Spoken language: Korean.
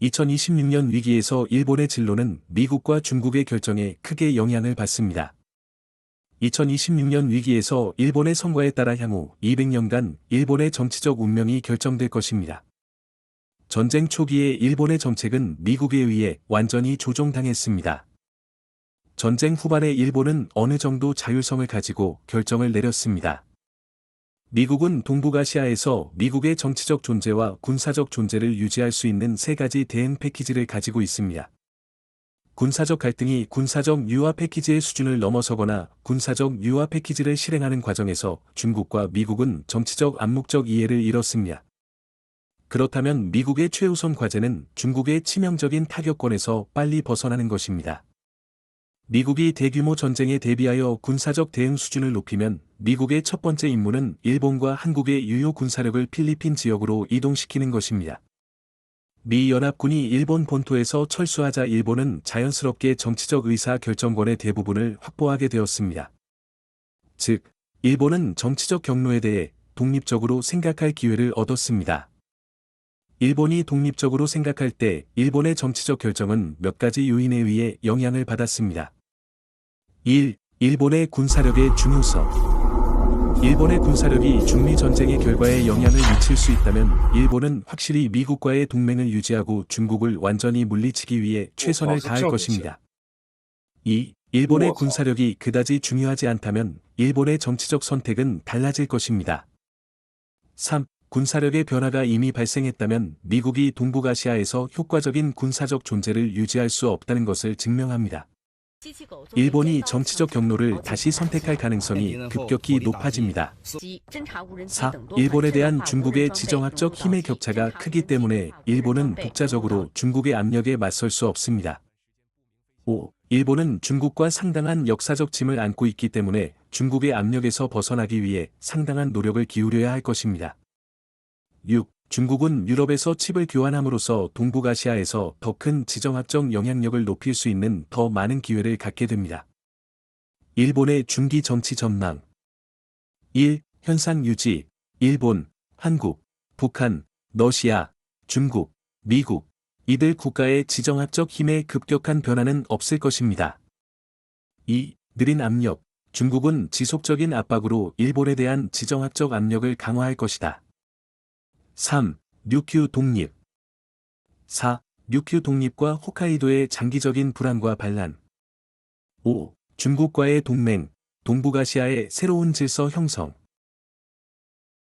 2026년 위기에서 일본의 진로는 미국과 중국의 결정에 크게 영향을 받습니다. 2026년 위기에서 일본의 성과에 따라 향후 200년간 일본의 정치적 운명이 결정될 것입니다. 전쟁 초기에 일본의 정책은 미국에 의해 완전히 조종당했습니다. 전쟁 후반에 일본은 어느 정도 자율성을 가지고 결정을 내렸습니다. 미국은 동북아시아에서 미국의 정치적 존재와 군사적 존재를 유지할 수 있는 세 가지 대응 패키지를 가지고 있습니다. 군사적 갈등이 군사적 유화 패키지의 수준을 넘어서거나 군사적 유화 패키지를 실행하는 과정에서 중국과 미국은 정치적 암묵적 이해를 이뤘습니다. 그렇다면 미국의 최우선 과제는 중국의 치명적인 타격권에서 빨리 벗어나는 것입니다. 미국이 대규모 전쟁에 대비하여 군사적 대응 수준을 높이면 미국의 첫 번째 임무는 일본과 한국의 유효 군사력을 필리핀 지역으로 이동시키는 것입니다. 미 연합군이 일본 본토에서 철수하자 일본은 자연스럽게 정치적 의사 결정권의 대부분을 확보하게 되었습니다. 즉, 일본은 정치적 경로에 대해 독립적으로 생각할 기회를 얻었습니다. 일본이 독립적으로 생각할 때 일본의 정치적 결정은 몇 가지 요인에 의해 영향을 받았습니다. 1. 일본의 군사력의 중요성. 일본의 군사력이 중미 전쟁의 결과에 영향을 미칠 수 있다면 일본은 확실히 미국과의 동맹을 유지하고 중국을 완전히 물리치기 위해 최선을 다할 것입니다. 2. 일본의 군사력이 그다지 중요하지 않다면 일본의 정치적 선택은 달라질 것입니다. 3. 군사력의 변화가 이미 발생했다면 미국이 동북아시아에서 효과적인 군사적 존재를 유지할 수 없다는 것을 증명합니다. 일본이 정치적 경로를 다시 선택할 가능성이 급격히 높아집니다. 4. 일본에 대한 중국의 지정학적 힘의 격차가 크기 때문에 일본은 독자적으로 중국의 압력에 맞설 수 없습니다. 5. 일본은 중국과 상당한 역사적 짐을 안고 있기 때문에 중국의 압력에서 벗어나기 위해 상당한 노력을 기울여야 할 것입니다. 6. 중국은 유럽에서 칩을 교환함으로써 동북아시아에서 더 큰 지정학적 영향력을 높일 수 있는 더 많은 기회를 갖게 됩니다. 일본의 중기 정치 전망. 1. 현상 유지. 일본, 한국, 북한, 러시아, 중국, 미국, 이들 국가의 지정학적 힘의 급격한 변화는 없을 것입니다. 2. 느린 압력. 중국은 지속적인 압박으로 일본에 대한 지정학적 압력을 강화할 것이다. 3. ryukyu 독립. 4. ryukyu 독립과 홋카이도의 장기적인 불안과 반란. 5. 중국과의 동맹, 동북아시아의 새로운 질서 형성.